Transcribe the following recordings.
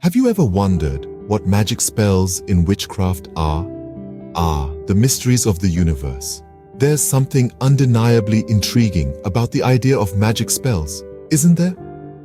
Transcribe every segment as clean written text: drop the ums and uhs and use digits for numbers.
Have you ever wondered what magic spells in witchcraft are? The mysteries of the universe. There's something undeniably intriguing about the idea of magic spells, isn't there?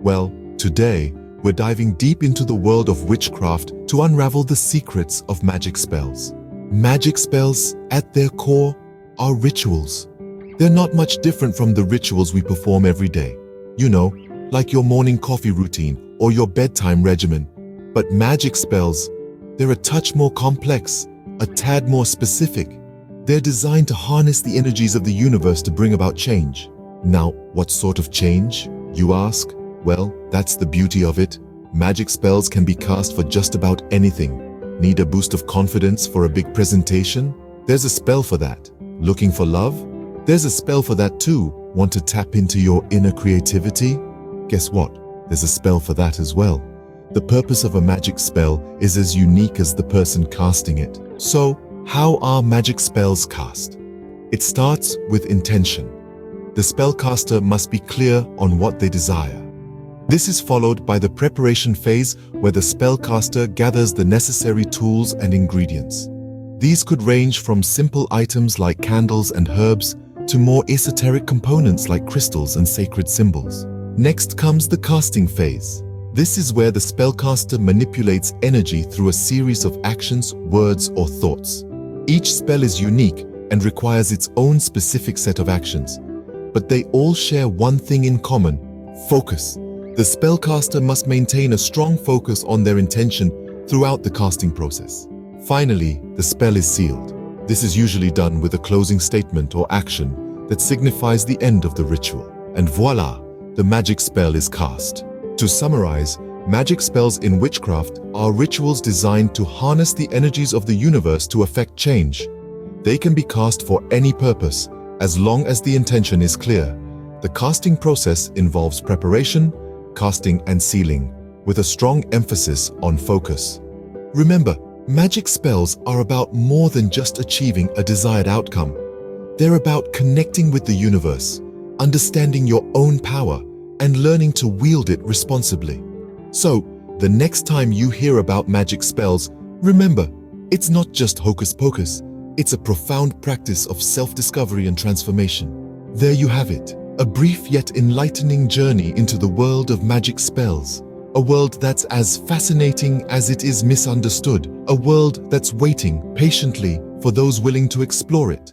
Well, today, we're diving deep into the world of witchcraft to unravel the secrets of magic spells. Magic spells, at their core, are rituals. They're not much different from the rituals we perform every day. You know, like your morning coffee routine or your bedtime regimen. But magic spells, they're a touch more complex, a tad more specific. They're designed to harness the energies of the universe to bring about change. Now, what sort of change, you ask? Well, that's the beauty of it. Magic spells can be cast for just about anything. Need a boost of confidence for a big presentation? There's a spell for that. Looking for love? There's a spell for that too. Want to tap into your inner creativity? Guess what? There's a spell for that as well. The purpose of a magic spell is as unique as the person casting it. So, how are magic spells cast? It starts with intention. The spellcaster must be clear on what they desire. This is followed by the preparation phase where the spellcaster gathers the necessary tools and ingredients. These could range from simple items like candles and herbs to more esoteric components like crystals and sacred symbols. Next comes the casting phase. This is where the spellcaster manipulates energy through a series of actions, words, or thoughts. Each spell is unique and requires its own specific set of actions, but they all share one thing in common: focus. The spellcaster must maintain a strong focus on their intention throughout the casting process. Finally, the spell is sealed. This is usually done with a closing statement or action that signifies the end of the ritual. And voila, the magic spell is cast. To summarize, magic spells in witchcraft are rituals designed to harness the energies of the universe to effect change. They can be cast for any purpose, as long as the intention is clear. The casting process involves preparation, casting, and sealing, with a strong emphasis on focus. Remember, magic spells are about more than just achieving a desired outcome. They're about connecting with the universe, understanding your own power, and learning to wield it responsibly. So, the next time you hear about magic spells, remember, it's not just hocus pocus. It's a profound practice of self-discovery and transformation. There you have it, a brief yet enlightening journey into the world of magic spells. A world that's as fascinating as it is misunderstood. A world that's waiting patiently for those willing to explore it.